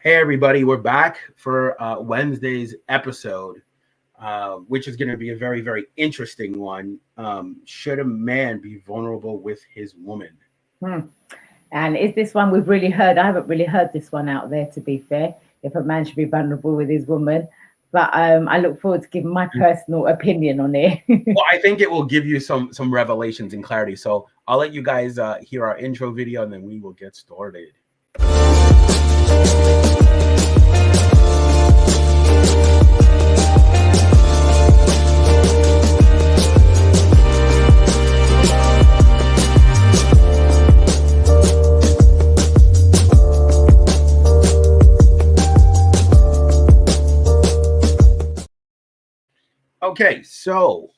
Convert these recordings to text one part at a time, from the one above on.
Hey, everybody, we're back for Wednesday's episode, which is going to be a very, very interesting one. Should a man be vulnerable with his woman? And is this one we've really heard? I haven't really heard this one out there, to be fair, if a man should be vulnerable with his woman. But I look forward to giving my personal opinion on it. Well, I think it will give you some revelations and clarity. So I'll let you guys hear our intro video, and then we will get started. Okay, so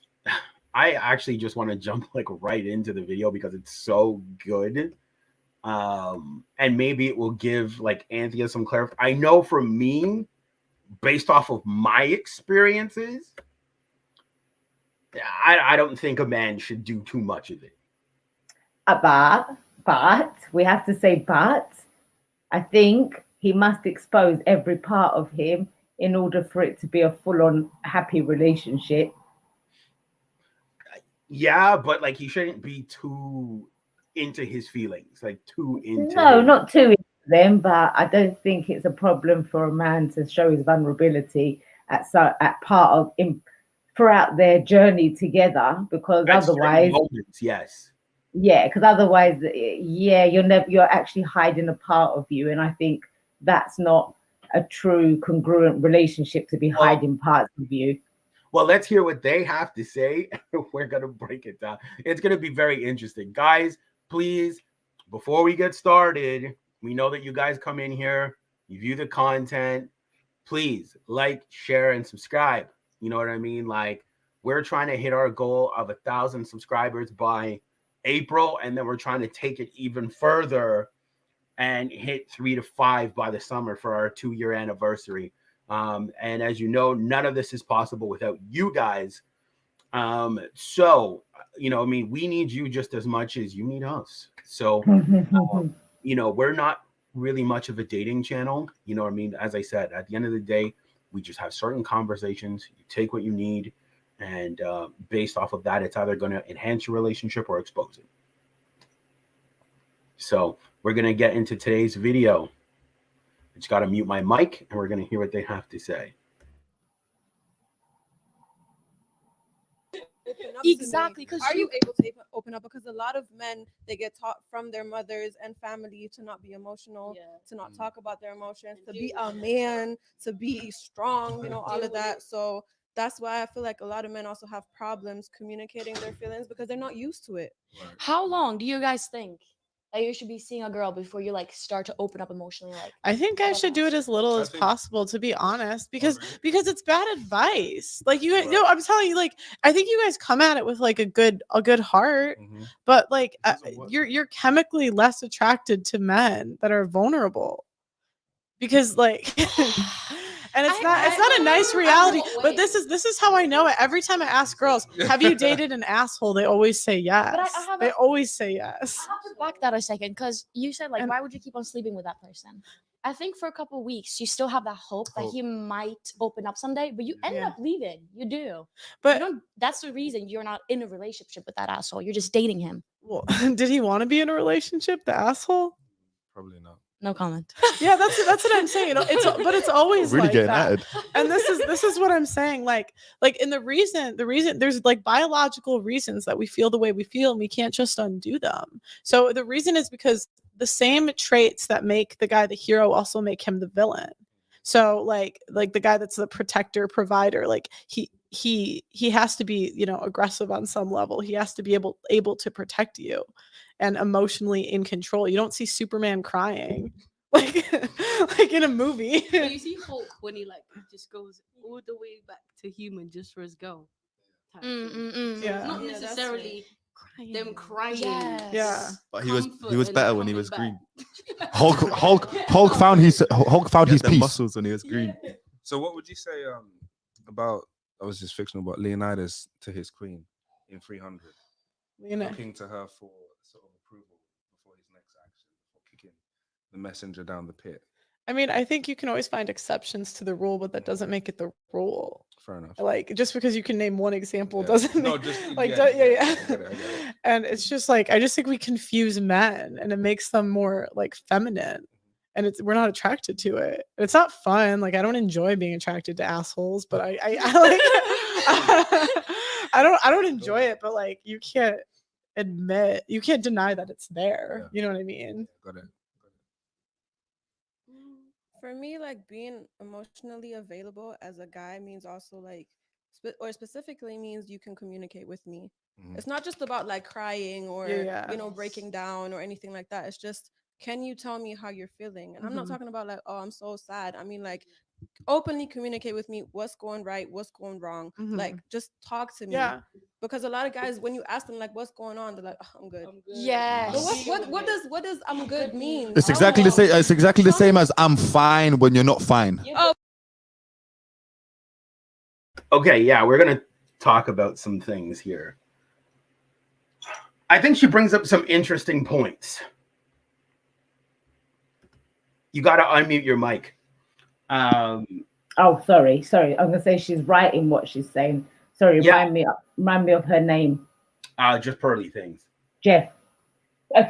I actually just want to jump like right into the video because it's so good. And maybe it will give like Anthea some clarity. I know for me, based off of my experiences, I don't think a man should do too much of it. But we have to say, but I think he must expose every part of him in order for it to be a full-on happy relationship. Yeah, but like he shouldn't be too into his feelings, like too into. No, not too into them, but I don't think it's a problem for a man to show his vulnerability at part of him throughout their journey together, because That's otherwise, moments, yes. Yeah, because otherwise, you're actually hiding a part of you, and I think that's not a true congruent relationship, to be hiding parts of you. Well, let's hear what they have to say. We're going to break it down. It's going to be very interesting. Guys, please, before we get started, we know that you guys come in here, you view the content. Please like, share, and subscribe. You know what I mean? Like, we're trying to hit our goal of 1,000 subscribers by April, and then we're trying to take it even further and hit 3 to 5 by the summer for our 2-year anniversary. And as you know, none of this is possible without you guys. So, you know, I mean, we need you just as much as you need us. So, you know, we're not really much of a dating channel. You know what I mean? As I said, at the end of the day, we just have certain conversations. You take what you need. And based off of that, it's either going to enhance your relationship or expose it. So we're going to get into today's video. I just got to mute my mic, and we're going to hear what they have to say. Exactly, because are you able to open up? Because a lot of men, they get taught from their mothers and family to not be emotional, to not talk about their emotions, to be a man, to be strong, you know, all of that. So that's why I feel like a lot of men also have problems communicating their feelings because they're not used to it. How long do you guys think that you should be seeing a girl before you like start to open up emotionally? Like, I think I should do it as little as possible, to be honest, because it's bad advice. Like you know, I'm telling you, like I think you guys come at it with like a good heart, but like you're chemically less attracted to men that are vulnerable, because like. And it's not a nice reality, but this is how I know it. Every time I ask girls, have you dated an asshole? They always say yes. They always say yes. I have to back that a second, because you said like, why would you keep on sleeping with that person? I think for a couple of weeks, you still have that hope that he might open up someday, but you end up leaving. You do. But that's the reason you're not in a relationship with that asshole. You're just dating him. Well, did he want to be in a relationship, the asshole? Probably not. No comment. Yeah, that's what I'm saying. But it's always really like getting that. added. And this is what I'm saying. Like in the reason there's like biological reasons that we feel the way we feel, and we can't just undo them. So the reason is because the same traits that make the guy the hero also make him the villain. So like the guy that's the protector, provider, like he has to be, you know, aggressive on some level. He has to be able to protect you and emotionally in control. You don't see Superman crying like in a movie. You see Hulk when he like just goes all the way back to human just for his girl. Yeah. Not necessarily them crying. Yes. Yeah. But he was better when he was green. Hulk found his peace. Muscles when he was green. So what would you say about, I was just fictional, but Leonidas to his queen in 300? Looking to her for sort of approval before his next action, before kicking the messenger down the pit. I mean, I think you can always find exceptions to the rule, but that doesn't make it the rule. Fair enough. Like, just because you can name one example Yeah. doesn't No, mean, just like, yeah, don't- yeah, yeah, yeah. I get it. And it's just like, I just think we confuse men, and it makes them more like feminine, and we're not attracted to it. It's not fun. Like, I don't enjoy being attracted to assholes, but I like, I don't enjoy it, but like, you can't deny that it's there. Yeah. You know what I mean? Got it. For me, like being emotionally available as a guy means also like, or specifically means you can communicate with me. Mhm. It's not just about like crying or Yeah. breaking down or anything like that. It's just, can you tell me how you're feeling? And I'm not Mhm. talking about like, oh, I'm so sad. I mean, like, openly communicate with me what's going right, what's going wrong. Mhm. Like, just talk to me. Yeah. Because a lot of guys, when you ask them like what's going on, they're like, oh, I'm good. Yes. But what does I'm good mean? It's exactly the same. It's exactly the same as I'm fine when you're not fine. Oh, Okay, yeah, we're gonna talk about some things here. I think she brings up some interesting points. You got to unmute your mic. Oh, sorry. I was gonna say she's right in what she's saying. Sorry, Yeah. remind me of her name. Just Pearly things. Jeff.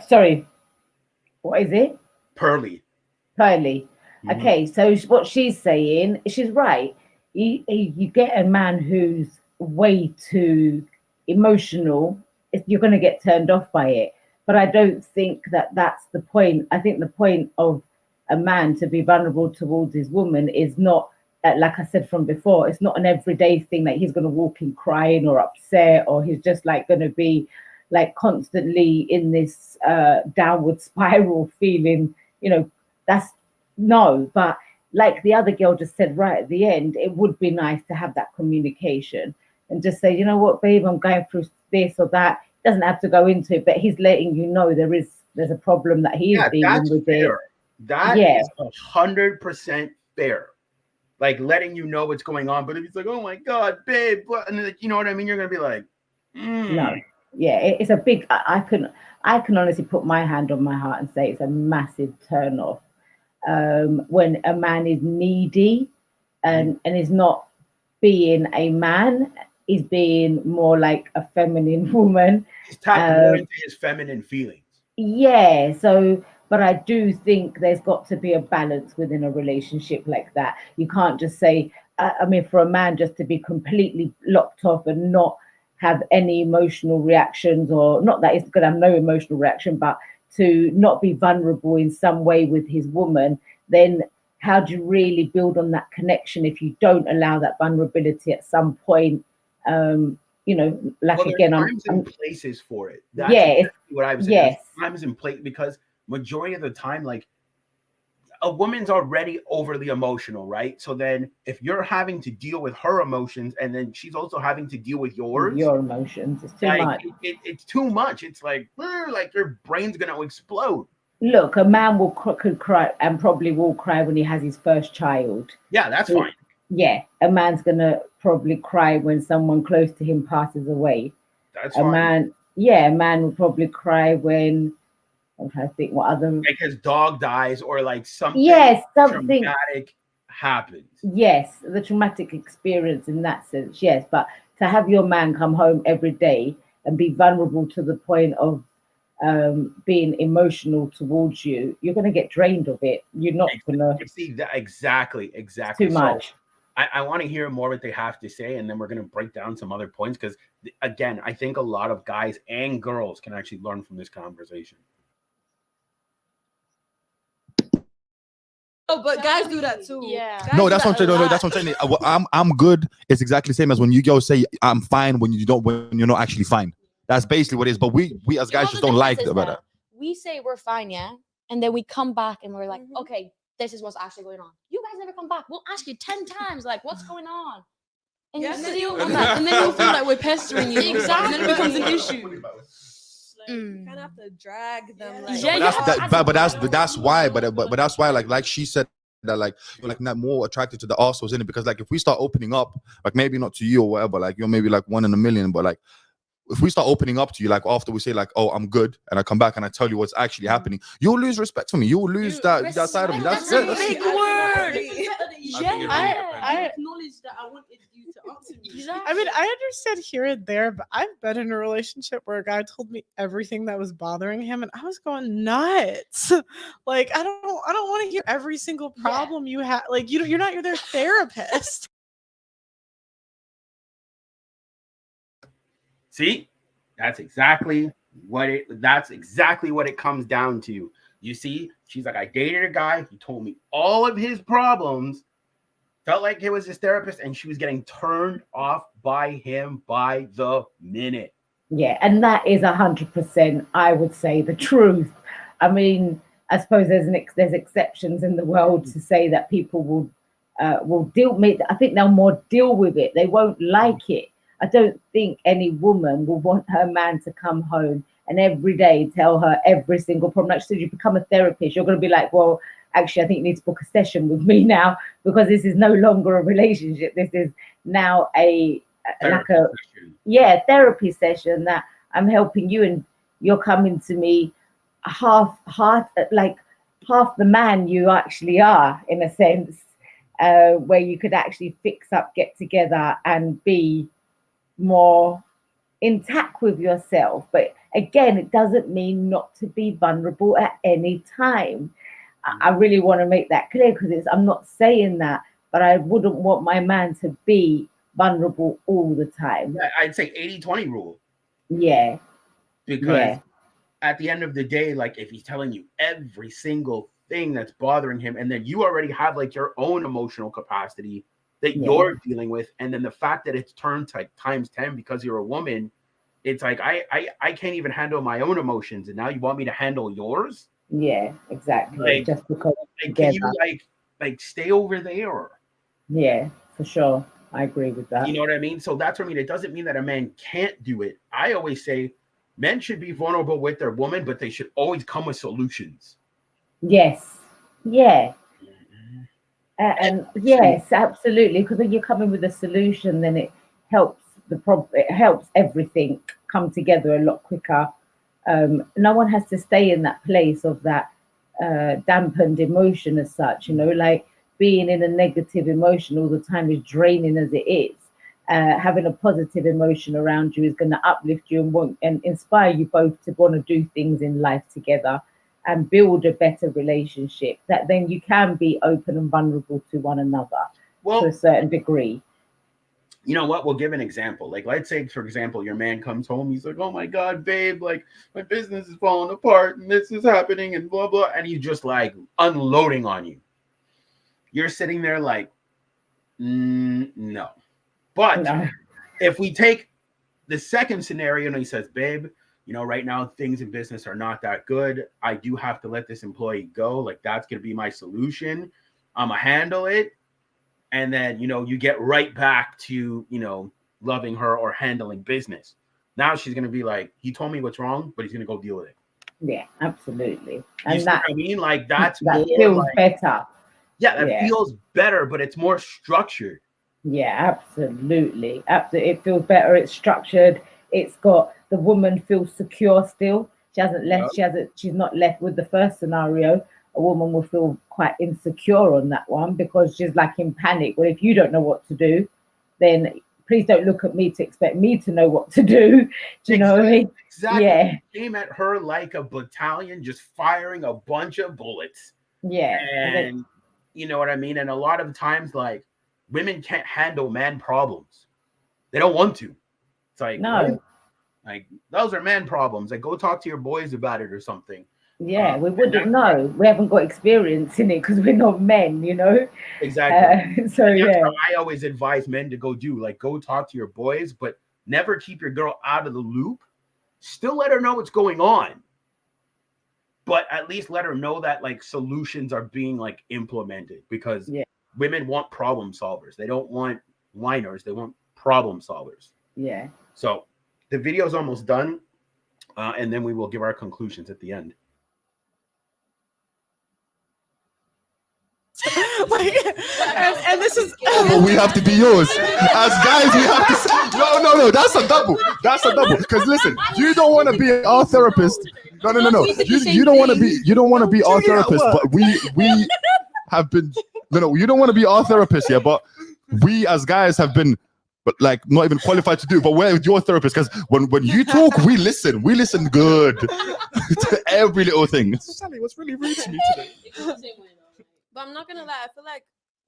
Sorry. What is it? Pearly. Pearly. Mhm. Okay, so what she's saying, she's right. You get a man who's way too emotional, you're going to get turned off by it. But I don't think that that's the point. I think the point of a man to be vulnerable towards his woman is not, like I said from before, it's not an everyday thing that he's going to walk in crying or upset, or he's just like going to be like constantly in this downward spiral feeling, that's no. But like the other girl just said right at the end, it would be nice to have that communication and just say, you know what, babe, I'm going through this or that. Doesn't have to go into it, but he's letting you know there's a problem that he is dealing with fair. it. That Yeah. is 100% fair. Like letting you know what's going on. But if he's like, oh my God, babe, what? And you know what I mean? You're gonna be like, No. Yeah, it's a big, I can honestly put my hand on my heart and say it's a massive turn off. When a man is needy and is not being a man, is being more like a feminine woman. He's tapping more into his feminine feelings. Yeah, so but I do think there's got to be a balance within a relationship like that. You can't just say, I mean, for a man just to be completely locked off and not have any emotional reactions, or not that it's going to have no emotional reaction, but to not be vulnerable in some way with his woman, then how do you really build on that connection if you don't allow that vulnerability at some point? Like Well, again, times I'm and places for it. That's yeah, exactly what I was saying. yes. There's times and place, because majority of the time, like a woman's already overly emotional, right? So then if you're having to deal with her emotions and then she's also having to deal with yours, your emotions, it's too like, much. It's too much. It's like your brain's gonna explode. Look, a man could cry and probably will cry when he has his first child. Yeah, that's fine. Yeah, a man's gonna probably cry when someone close to him passes away. That's a fine. A man will probably cry when, I'm trying to think what other, like his dog dies or like something traumatic happens. Yes, the traumatic experience in that sense, yes. But to have your man come home every day and be vulnerable to the point of being emotional towards you, you're going to get drained of it. You're not going to see that. Exactly. Too much. I want to hear more what they have to say, and then we're going to break down some other points, because again, I think a lot of guys and girls can actually learn from this conversation. Oh, but guys do that too. Yeah. No, that's what I'm saying. No, that's what I'm saying. I'm good. It's exactly the same as when you girls say I'm fine when you're not actually fine. That's basically what it is. But we as guys just don't like that. We say we're fine, yeah, and then we come back and we're like, okay, this is what's actually going on. You guys never come back. We'll ask you 10 times, like, what's going on? And Yes, you and still then come back. And then you feel like we're pestering you. Exactly. And then it becomes an issue. You kind of have to drag them. Like, But that's why. But that's why. Like she said that like you're like not more attracted to the assholes in it, because like if we start opening up, like maybe not to you or whatever, like you're maybe like 1 in a million, but like if we start opening up to you, like after we say like, oh, I'm good, and I come back and I tell you what's actually happening, you'll lose respect for me. You'll lose that side of me. That's it. a big word. I acknowledge that I wanted you to answer me. Exactly. I mean, I understand here and there, but I've been in a relationship where a guy told me everything that was bothering him, and I was going nuts. Like, I don't want to hear every single problem you have. Like, you're not their therapist. See, that's exactly what it comes down to. You see, she's like, I dated a guy. He told me all of his problems. Felt like it was his therapist, and she was getting turned off by him by the minute. Yeah, and that is 100%, I would say, the truth. I mean, I suppose there's exceptions in the world to say that people will deal with. I think they'll more deal with it. They won't like it. I don't think any woman will want her man to come home and every day tell her every single problem. Like she said, you become a therapist, you're going to be like, well, actually, I think you need to book a session with me now, because this is no longer a relationship. This is now a therapy session that I'm helping you, and you're coming to me half the man you actually are, in a sense, where you could actually fix up, get together, and be more intact with yourself. But again, it doesn't mean not to be vulnerable at any time. I really want to make that clear, because I'm not saying that, but I wouldn't want my man to be vulnerable all the time. I'd say 80-20 rule. Yeah. Because at the end of the day, like, if he's telling you every single thing that's bothering him, and then you already have like your own emotional capacity that you're dealing with, and then the fact that it's turned to like times 10 because you're a woman, it's like I can't even handle my own emotions, and now you want me to handle yours? Yeah, exactly. Like, just because can you like stay over there? Yeah, for sure. I agree with that. You know what I mean? So that's what I mean. It doesn't mean that a man can't do it. I always say men should be vulnerable with their woman, but they should always come with solutions. Yes. Yeah. And yes, absolutely. Because when you're coming with a solution, then it helps the problem. It helps everything come together a lot quicker. No one has to stay in that place of that dampened emotion as such. You know, like being in a negative emotion all the time is draining as it is. Having a positive emotion around you is going to uplift you and inspire you both to want to do things in life together and build a better relationship, that then you can be open and vulnerable to one another to a certain degree. You know what? We'll give an example. Like, let's say, for example, your man comes home. He's like, oh my God, babe, like my business is falling apart and this is happening and blah, blah. And he's just like unloading on you. You're sitting there like, no. But if we take the second scenario and he says, babe, you know, right now things in business are not that good. I do have to let this employee go. Like, that's going to be my solution. I'm going to handle it. And then, you know, you get right back to, you know, loving her or handling business. Now she's going to be like, he told me what's wrong, but he's going to go deal with it. Yeah, absolutely. And that, I mean, like, that feels like, better. Yeah, that feels better, but it's more structured. Yeah, absolutely. Absolutely. It feels better. It's structured. It's got, the woman feels secure still. She hasn't left. She's not left with the first scenario. A woman will feel quite insecure on that one because she's like in panic. Well, if you don't know what to do, then please don't look at me to expect me to know what to do. Do you know what I mean? Exactly. Yeah. He came at her like a battalion, just firing a bunch of bullets. Yeah. And you know what I mean? And a lot of times, like, women can't handle man problems. They don't want to. It's like, no. Like, those are man problems. Like, go talk to your boys about it or something. Yeah, we wouldn't know. We haven't got experience in it because we're not men, you know? Exactly. So, yeah. How I always advise men to go do. Like, go talk to your boys, but never keep your girl out of the loop. Still let her know what's going on. But at least let her know that, like, solutions are being, like, implemented. Because women want problem solvers. They don't want whiners. They want problem solvers. Yeah. So the video is almost done. And then we will give our conclusions at the end. And this is we have to be yours as guys. We have to No. That's a double. Because listen, you don't want to be our therapist. No. You don't want to be. You don't want to be our therapist. But we have been. No. You don't want to be our therapist, yeah. But we as guys have been. But like not even qualified to do. But we're your therapist because when you talk, we listen. We listen good to every little thing. Sally was really rude to me today. But I'm not gonna lie. I feel like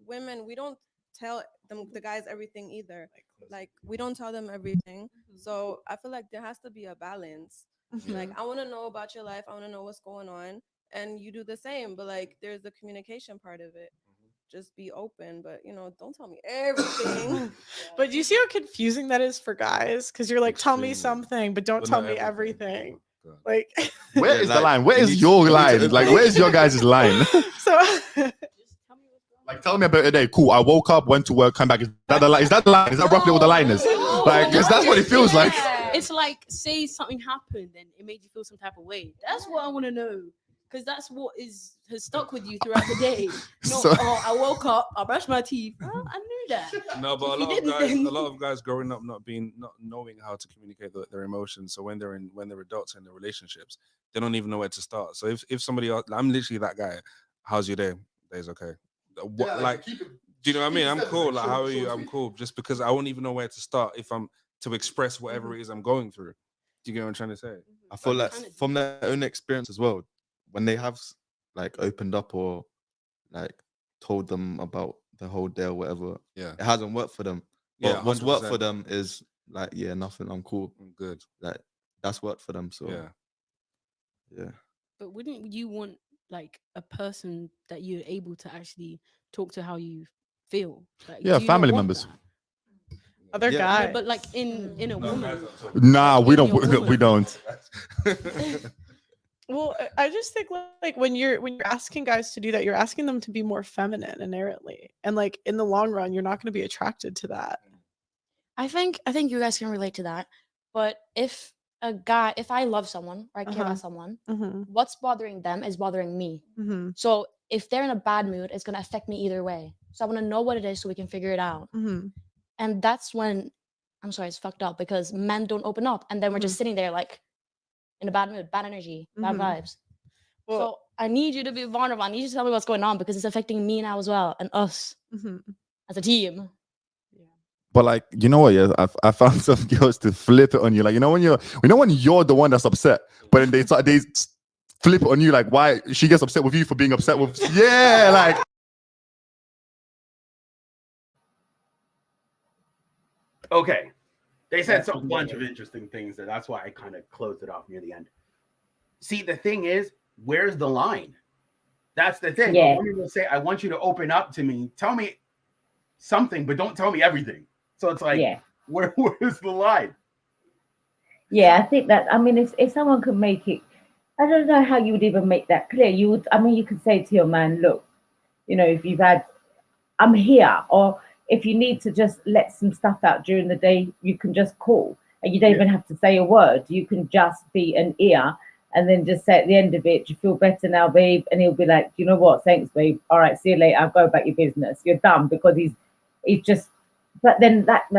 women, we don't tell the guys everything either. Like we don't tell them everything. So I feel like there has to be a balance. Like I want to know about your life. I want to know what's going on, and you do the same. But like there's the communication part of it. Just be open, but don't tell me everything. But do you see how confusing that is for guys? Because you're like, tell me something, but don't tell me everything. Like, where is the line? Where is your line? Like, where's your guys' line? So, like, tell me about a day. Cool. I woke up, went to work, come back. Is that the line? Is that the line? Is that roughly what the line is? Like, because that's what it feels like. It's like, say something happened and it made you feel some type of way. That's what I want to know. Because that's what has stuck with you throughout the day. I woke up, I brushed my teeth. Well, I knew that. No, but a lot of guys growing up not knowing how to communicate their emotions. So when they're adults in their relationships, they don't even know where to start. So if somebody else, I'm literally that guy. How's your day? Day's okay. What, do you know what I mean? I'm cool. Like, how are you? I'm cool. Just because I won't even know where to start if I'm to express whatever it is I'm going through. Do you get what I'm trying to say? I feel like from their own experience as well. When they have like opened up or like told them about the whole day or whatever, it hasn't worked for them. But what's worked for them is like, nothing. I'm cool. I'm good. Like that's worked for them. So yeah. But wouldn't you want like a person that you're able to actually talk to how you feel? Like, family members. Other guys, but like in a woman. Nah, we don't. We don't. Well, I just think like when you're asking guys to do that, you're asking them to be more feminine inherently, and like in the long run, you're not going to be attracted to that. I think you guys can relate to that. But if I love someone or I care about someone, what's bothering them is bothering me. So if they're in a bad mood, it's going to affect me either way. So I want to know what it is so we can figure it out. And that's when, I'm sorry, it's fucked up because men don't open up, and then we're just sitting there like in a bad mood, bad energy, bad vibes. Well, so I need you to be vulnerable. I need you to tell me what's going on because it's affecting me now as well and us as a team. But like, you know what? Yeah, I found some girls to flip it on you. Like, when you're the one that's upset, but then they flip it on you. Like, why she gets upset with you for being upset with? Yeah, like. Okay. They said a bunch of interesting things there. That's why I kind of closed it off near the end. See, the thing is, where's the line? That's the thing. Yeah. Women will say, I want you to open up to me. Tell me something, but don't tell me everything. So it's like, where's the line? Yeah, I think that, if someone could make it, I don't know how you would even make that clear. You could say to your man, look, if you've had, I'm here, or if you need to just let some stuff out during the day, you can just call. And you don't even have to say a word. You can just be an ear and then just say at the end of it, do you feel better now, babe? And he'll be like, you know what? Thanks, babe. All right, see you later. I'll go about your business. You're done, because he's just, but then that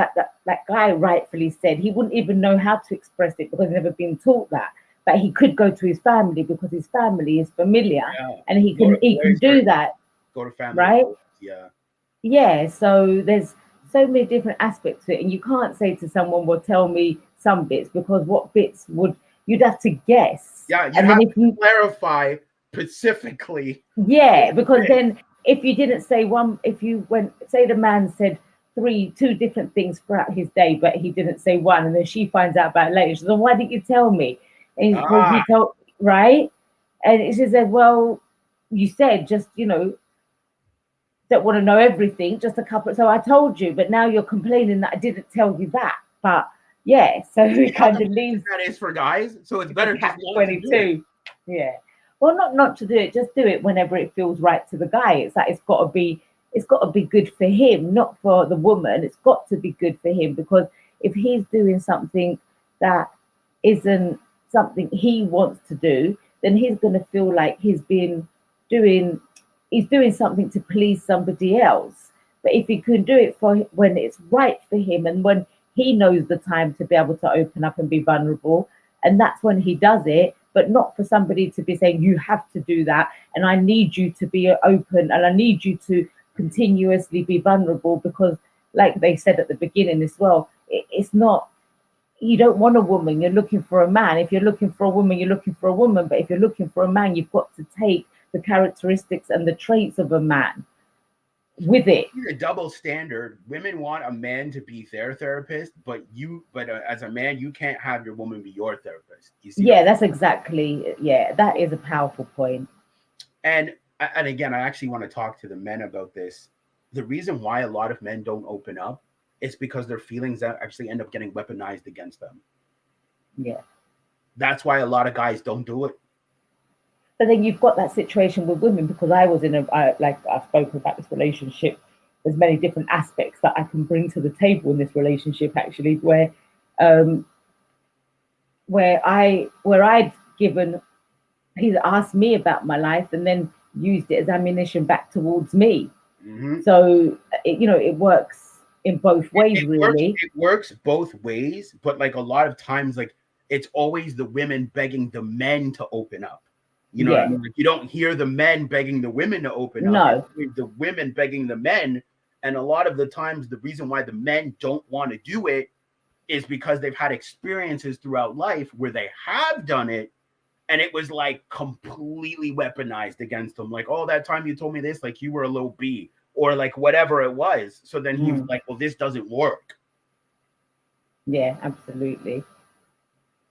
guy rightfully said he wouldn't even know how to express it because he's never been taught that. But he could go to his family because his family is familiar and he can do that. Go to family. Right? Yeah. Yeah, so there's so many different aspects to it, and you can't say to someone, well, tell me some bits, because what bits you'd have to guess. Yeah, you have to clarify specifically. Yeah, because then if you didn't say one, say the man said two different things throughout his day, but he didn't say one, and then she finds out about it later. She says, why didn't you tell me? And he told, right? And she said, well, you said just, don't want to know everything, just a couple. So I told you, but now you're complaining that I didn't tell you that. But yeah, so it kind of leaves. That is for guys, so it's better to 22. Yeah, well, not to do it, just do it whenever it feels right to the guy. It's like it's got to be good for him, not for the woman. It's got to be good for him, because if he's doing something that isn't something he wants to do, then he's going to feel like he's doing something to please somebody else. But if he can do it for when it's right for him, and when he knows the time to be able to open up and be vulnerable. And that's when he does it, but not for somebody to be saying, you have to do that. And I need you to be open and I need you to continuously be vulnerable, because like they said at the beginning as well, it's not, you don't want a woman, you're looking for a man. If you're looking for a woman, you're looking for a woman. But if you're looking for a man, you've got to take the characteristics and the traits of a man with it. A double standard. Women want a man to be their therapist, but as a man, you can't have your woman be your therapist. You see? Yeah, that's exactly. Yeah, that is a powerful point. And again, I actually want to talk to the men about this. The reason why a lot of men don't open up is because their feelings actually end up getting weaponized against them. Yeah. That's why a lot of guys don't do it. But then you've got that situation with women, because I was like I've spoken about this relationship. There's many different aspects that I can bring to the table in this relationship, actually, where I'd given, he's asked me about my life and then used it as ammunition back towards me. Mm-hmm. So it works in both ways, really. It works both ways, but like a lot of times, like it's always the women begging the men to open up. You know what I mean? Like, you don't hear the men begging the women to open up. No. It's the women begging the men. And a lot of the times, the reason why the men don't want to do it is because they've had experiences throughout life where they have done it, and it was like completely weaponized against them. Like, oh, that time you told me this, like you were a little B, or like whatever it was. So then he was like, well, this doesn't work. Yeah, absolutely.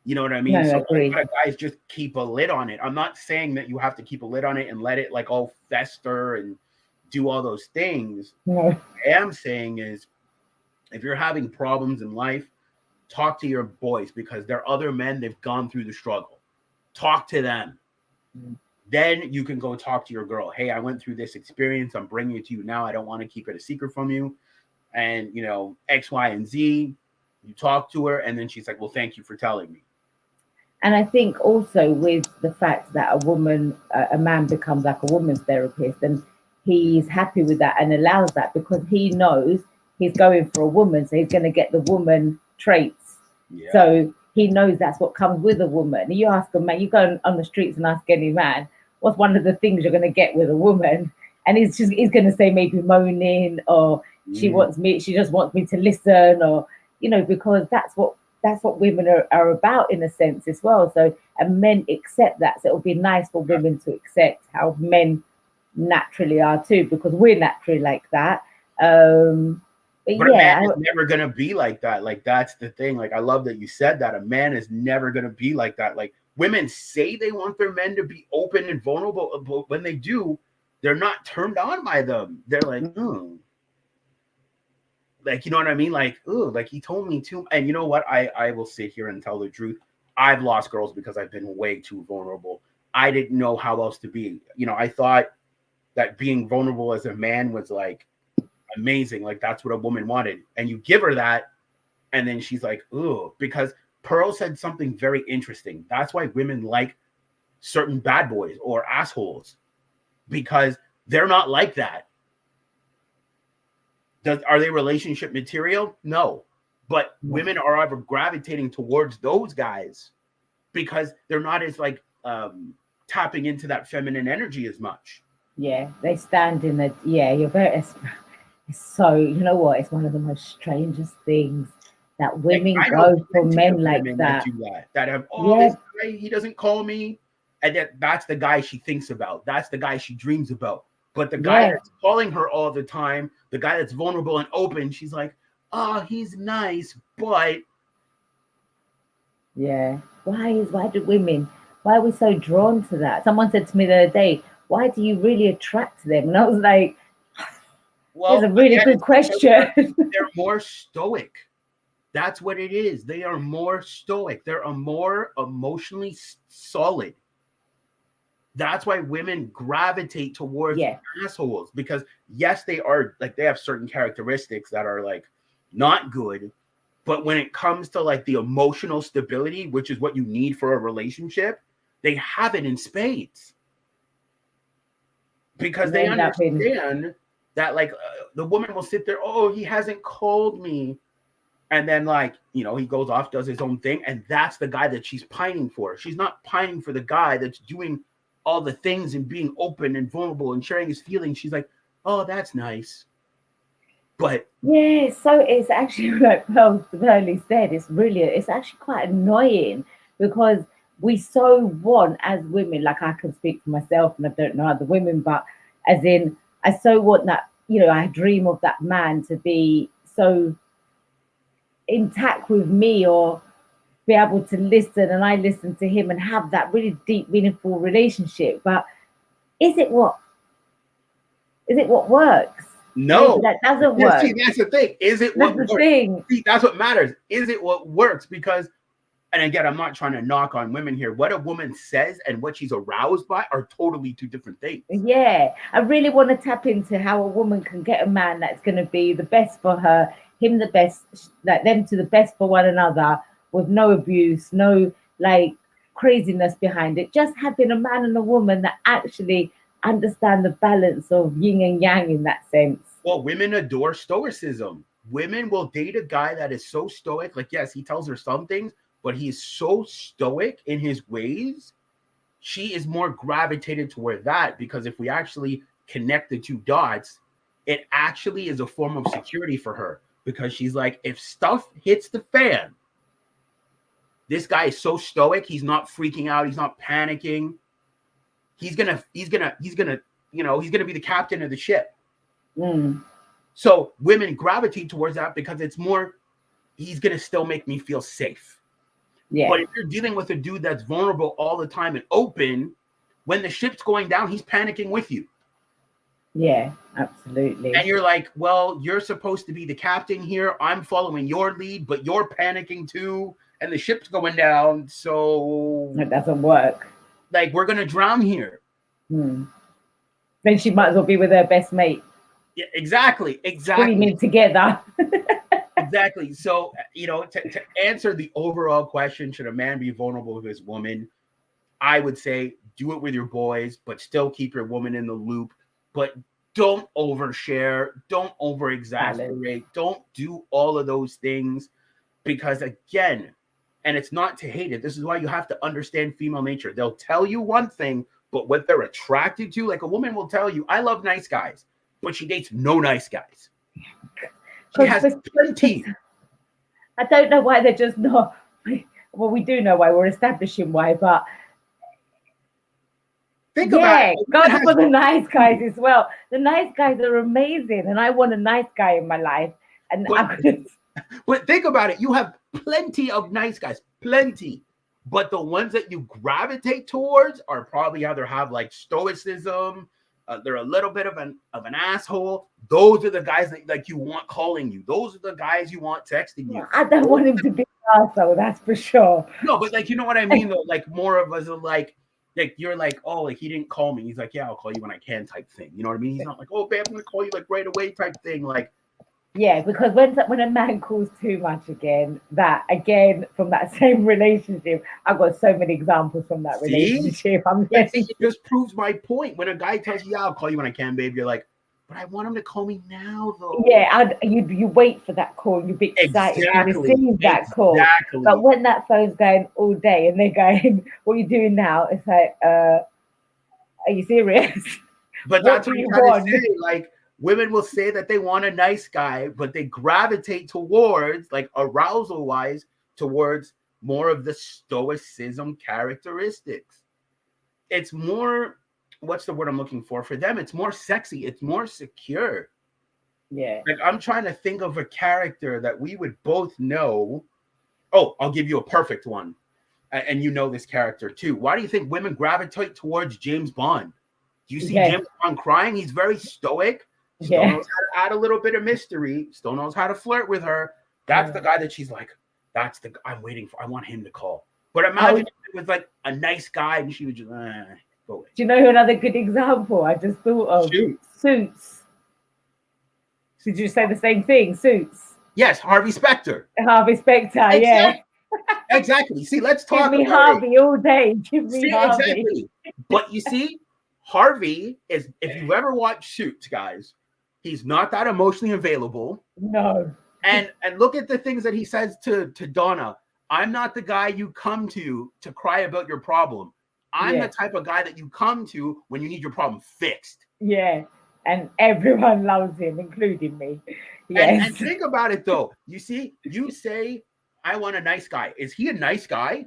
You know what I mean? No, so a lot of guys just keep a lid on it. I'm not saying that you have to keep a lid on it and let it like all fester and do all those things. No. What I am saying is, if you're having problems in life, talk to your boys, because there are other men, they've gone through the struggle. Talk to them. Then you can go talk to your girl. Hey, I went through this experience. I'm bringing it to you now. I don't want to keep it a secret from you. And, X, Y, and Z. You talk to her, and then she's like, well, thank you for telling me. And I think also with the fact that a man becomes like a woman's therapist, and he's happy with that and allows that, because he knows he's going for a woman, so he's going to get the woman traits. Yeah. So he knows that's what comes with a woman. You ask a man, you go on the streets and ask any man, what's one of the things you're going to get with a woman? And he's going to say maybe moaning, or she just wants me to listen, or because that's what women are about, in a sense, as well. So, and men accept that. So it'll be nice for women to accept how men naturally are too, because we're naturally like that. But a man is never gonna be like that. Like, that's the thing. Like, I love that you said that. A man is never gonna be like that. Like, women say they want their men to be open and vulnerable, but when they do, they're not turned on by them. They're like, like, you know what I mean? Like, like he told me too. And you know what? I will sit here and tell the truth. I've lost girls because I've been way too vulnerable. I didn't know how else to be. I thought that being vulnerable as a man was like amazing. Like, that's what a woman wanted. And you give her that, and then she's like, because Pearl said something very interesting. That's why women like certain bad boys or assholes, because they're not like that. Are they relationship material? No. But women are ever gravitating towards those guys because they're not as like tapping into that feminine energy as much. Yeah, they stand in the, you're very, it's so, you know what, it's one of the most strangest things that women go for men like that. That have, this guy, he doesn't call me. And that's the guy she thinks about. That's the guy she dreams about. But the guy that's calling her all the time, the guy that's vulnerable and open, she's like, he's nice, but. Yeah. Why are we so drawn to that? Someone said to me the other day, why do you really attract them? And I was like, well, it's a really good question. They're more stoic. That's what it is. They are more stoic. They're more emotionally solid. That's why women gravitate towards assholes, because yes, they are like, they have certain characteristics that are like not good, but when it comes to like the emotional stability, which is what you need for a relationship, they have it in spades, because they understand that like the woman will sit there, he hasn't called me, And then, like, you know, he goes off, does his own thing, and that's the guy that she's pining for. She's not pining for the guy that's doing all the things and being open and vulnerable and sharing his feelings. She's like, oh, that's nice. But yeah, so it's actually like Pearly said, it's actually quite annoying because we so want as women, like I can speak for myself and I don't know other women, but as in I so want that, you know, I dream of that man to be so intact with me or be able to listen and I listen to him and have that really deep, meaningful relationship. But is it what works? no, maybe that doesn't work. See, that's the thing. Is it what That's the works? thing. See, that's what matters. Is it what works? Because, and again, I'm not trying to knock on women here. What a woman says and what she's aroused by are totally two different things. Yeah, I really want to tap into how a woman can get a man that's going to be the best for her, him the best, like them to the best for one another, with no abuse, no like craziness behind it. Just having a man and a woman that actually understand the balance of yin and yang in that sense. Well, women adore stoicism. Women will date a guy that is so stoic. Like, yes, he tells her some things, but he's so stoic in his ways. She is more gravitated toward that because if we actually connect the two dots, it actually is a form of security for her because she's like, if stuff hits the fan, this guy is so stoic. He's not freaking out. He's not panicking. He's gonna, you know, he's gonna be the captain of the ship. Mm. So women gravitate towards that because it's more, he's gonna still make me feel safe. Yeah. But if you're dealing with a dude that's vulnerable all the time and open, when the ship's going down, he's panicking with you. Yeah, absolutely. And you're like, well, you're supposed to be the captain here. I'm following your lead, but you're panicking too, and the ship's going down. So it doesn't work. Like, we're gonna drown here. Then she might as well be with her best mate. Yeah, exactly. Screaming together. Exactly. So, you know, to answer the overall question, should a man be vulnerable with his woman? I would say do it with your boys, but still keep your woman in the loop. But don't overshare. Don't over exaggerate. Don't do all of those things because, again, and it's not to hate it. This is why you have to understand female nature. They'll tell you one thing, but what they're attracted to, like a woman will tell you, I love nice guys, but she dates no nice guys. She has plenty. I don't know why they're just not. Well, we do know why. We're establishing why, but think about it. Go for the nice guys as well. The nice guys are amazing, and I want a nice guy in my life. And but think about it. You have plenty of nice guys, plenty. But the ones that you gravitate towards are probably either have like stoicism. They're a little bit of an asshole. Those are the guys that like you want calling you. Those are the guys you want texting you. I don't want him to be an asshole, that's for sure. No, but like you know what I mean though. Like more of us are like you're like, oh, like he didn't call me. He's like, yeah, I'll call you when I can type thing. You know what I mean? He's not like, oh, babe, I'm gonna call you like right away type thing. Like, yeah, because when a man calls too much from that same relationship, I've got so many examples from that relationship. It just proves my point. When a guy tells you, yeah, I'll call you when I can, babe, you're like, but I want him to call me now, though. Yeah, you wait for that call. You'd be excited to receive that call. But when that phone's going all day and they're going, what are you doing now? It's like, are you serious? But that's what you trying to say. Like, women will say that they want a nice guy, but they gravitate towards, like arousal-wise, towards more of the stoicism characteristics. It's more, what's the word I'm looking for? For them, it's more sexy. It's more secure. Yeah. Like, I'm trying to think of a character that we would both know. Oh, I'll give you a perfect one. And you know this character too. Why do you think women gravitate towards James Bond? Do you see James Bond crying? He's very stoic. Still knows how to add a little bit of mystery. Still knows how to flirt with her. That's the guy that she's like, that's the guy I'm waiting for. I want him to call. But imagine if it was like a nice guy and she would just go away. Do you know another good example I just thought of? Suits. Did you say the same thing? Suits. Yes, Harvey Specter. Harvey Specter, yeah. Exactly. See, let's talk Give me Harvey all day. Give me Harvey. Exactly. But you see, Harvey is, if you've ever watched Suits, guys, he's not that emotionally available. No. And look at the things that he says to Donna. I'm not the guy you come to cry about your problem. I'm the type of guy that you come to when you need your problem fixed. Yeah. And everyone loves him, including me. Yes. And think about it though. You see, you say, I want a nice guy. Is he a nice guy?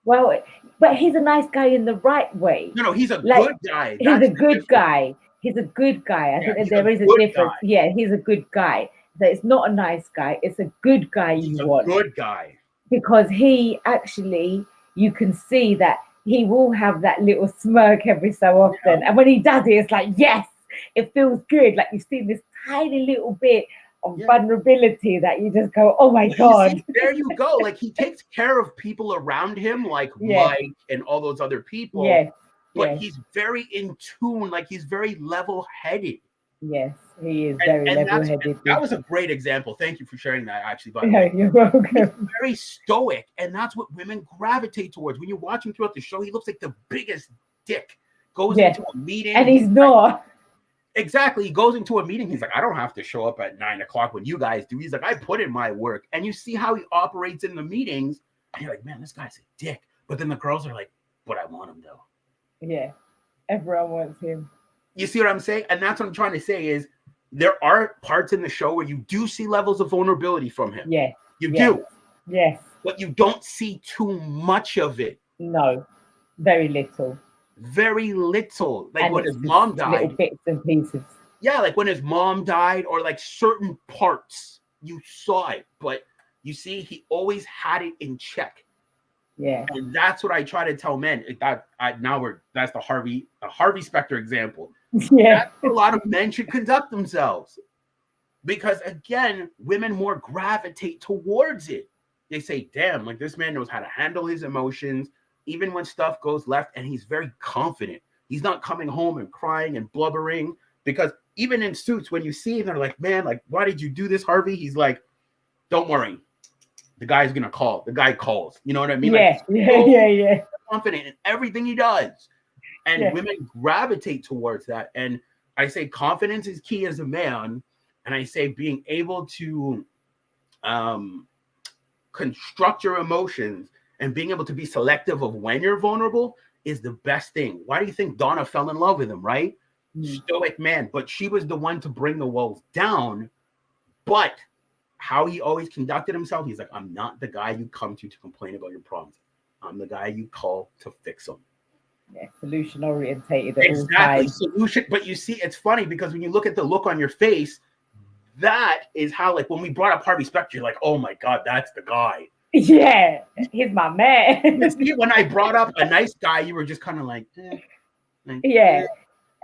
Well, but he's a nice guy in the right way. No, he's a good guy. He's a good guy. He's a good guy. I think there is a difference. Yeah, he's a good guy. So it's not a nice guy. It's a good guy you want. He's a good guy. Because he actually, you can see that he will have that little smirk every so often. Yeah. And when he does it, it's like, yes, it feels good. Like you've seen this tiny little bit of vulnerability that you just go, oh my God. See, there you go. Like he takes care of people around him, like Mike and all those other people. Yes. But he's very in tune, like he's very level-headed. Yes, he is very level-headed. That was a great example. Thank you for sharing that, actually. By the way. You're welcome. He's very stoic, and that's what women gravitate towards. When you watch him throughout the show, he looks like the biggest dick. Goes into a meeting. And he's not. Exactly. He goes into a meeting. He's like, I don't have to show up at 9 o'clock when you guys do. He's like, I put in my work. And you see how he operates in the meetings. And you're like, man, this guy's a dick. But then the girls are like, but I want him, though. Yeah, everyone wants him. You see what I'm saying? And that's what I'm trying to say is there are parts in the show where you do see levels of vulnerability from him. Yeah. You do. Yes. But you don't see too much of it. No, very little. Very little. Like when his mom died. Little bits and pieces. Yeah, like when his mom died or like certain parts, you saw it. But you see, he always had it in check. Yeah, and that's what I try to tell men. That's the Harvey Specter example. Yeah, that's a lot of men should conduct themselves, because again, women more gravitate towards it. They say, "Damn, like this man knows how to handle his emotions, even when stuff goes left, and he's very confident. He's not coming home and crying and blubbering." Because even in Suits, when you see him, they're like, "Man, like, why did you do this, Harvey?" He's like, "Don't worry. The guy's gonna call." The guy calls. You know what I mean? Yeah, like, yeah. Confident in everything he does, and women gravitate towards that. And I say confidence is key as a man, and I say being able to construct your emotions and being able to be selective of when you're vulnerable is the best thing. Why do you think Donna fell in love with him? Right? Stoic man, but she was the one to bring the walls down. But how he always conducted himself, he's like, I'm not the guy you come to complain about your problems. I'm the guy you call to fix them. Yeah, solution orientated. Exactly, solution. But you see, it's funny because when you look at the look on your face, that is how, like, when we brought up Harvey Specter, you're like, oh my God, that's the guy. Yeah, he's my man. See, when I brought up a nice guy, you were just kind of like, yeah.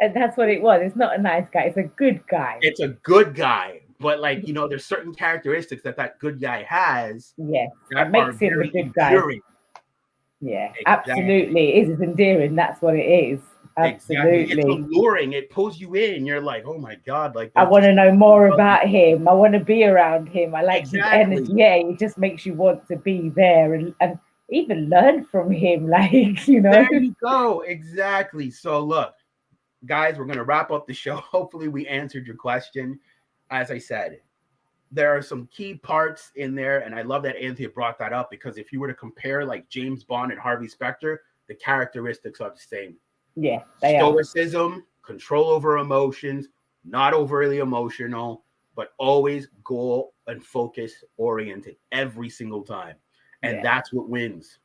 And that's what it was. It's not a nice guy. It's a good guy. It's a good guy. But, like, you know, there's certain characteristics that good guy has. Yeah. That makes him a good guy. Yeah, exactly. Absolutely. It is endearing. That's what it is. Absolutely. Exactly. It's alluring. It pulls you in. You're like, oh my God. Like, I want to know more about him. I want to be around him. I like his energy. Yeah, it just makes you want to be there and even learn from him. Like, you know. There you go. Exactly. So, look. Guys, we're going to wrap up the show. Hopefully we answered your question. As I said, there are some key parts in there, and I love that Anthony brought that up, because if you were to compare like James Bond and Harvey Specter, the characteristics are the same. Yeah, stoicism, control over emotions, not overly emotional, but always goal and focus oriented every single time. And that's what wins.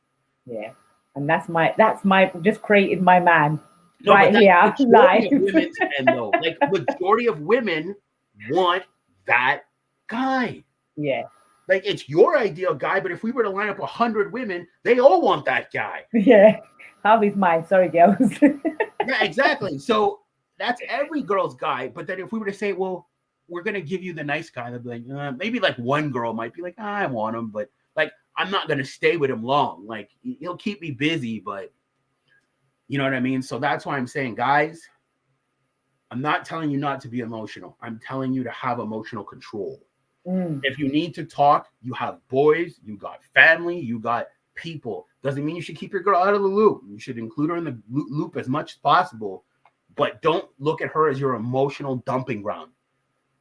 Yeah. And that's my just created my man. No, right here, live. Like, majority of women want that guy. Yeah. Like, it's your ideal guy, but if we were to line up 100 women, they all want that guy. Yeah. Harvey's mine. Sorry, girls. Yeah, exactly. So that's every girl's guy. But then if we were to say, well, we're going to give you the nice guy, they'd be like, maybe like one girl might be like, I want him, but like, I'm not going to stay with him long. Like, he'll keep me busy, but you know what I mean? So that's why I'm saying, guys, I'm not telling you not to be emotional. I'm telling you to have emotional control. If you need to talk, you have boys, you got family, you got people. Doesn't mean you should keep your girl out of the loop. You should include her in the loop as much as possible, but don't look at her as your emotional dumping ground.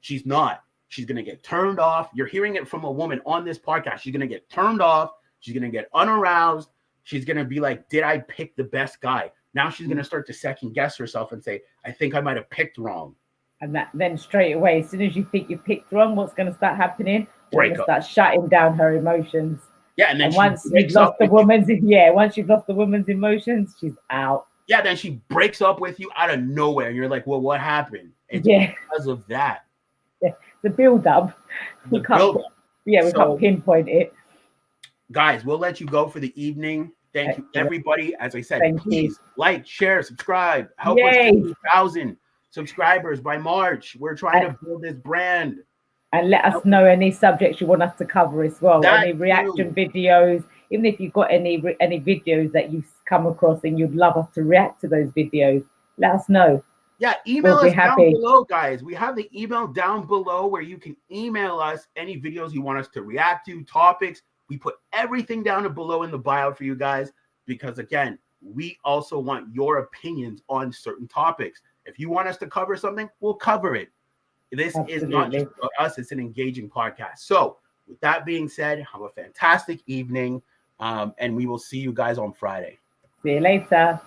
She's not. She's going to get turned off. You're hearing it from a woman on this podcast. She's going to get turned off. She's going to get unaroused. She's going to be like, did I pick the best guy? Now she's going to start to second guess herself and say, I think I might have picked wrong. And then straight away, as soon as you think you picked wrong, what's going to start happening? Break up. Start shutting down her emotions. Yeah, and then once you've lost the woman's emotions, she's out. Yeah, then she breaks up with you out of nowhere, and you're like, well, what happened? It's because of that. Yeah, the build-up. We can't pinpoint it. Guys, we'll let you go for the evening. Thank you, everybody. As I said, please like, share, subscribe. Help us get 2,000 subscribers by March. We're trying to build this brand. And let us know any subjects you want us to cover as well. Any reaction videos, even if you've got any videos that you've come across and you'd love us to react to those videos, let us know. Yeah, email us down below, guys. We have the email down below where you can email us any videos you want us to react to, topics. We put everything down below in the bio for you guys because, again, we also want your opinions on certain topics. If you want us to cover something, we'll cover it. This is not just for us, it's an engaging podcast. So with that being said, have a fantastic evening, and we will see you guys on Friday. See you later.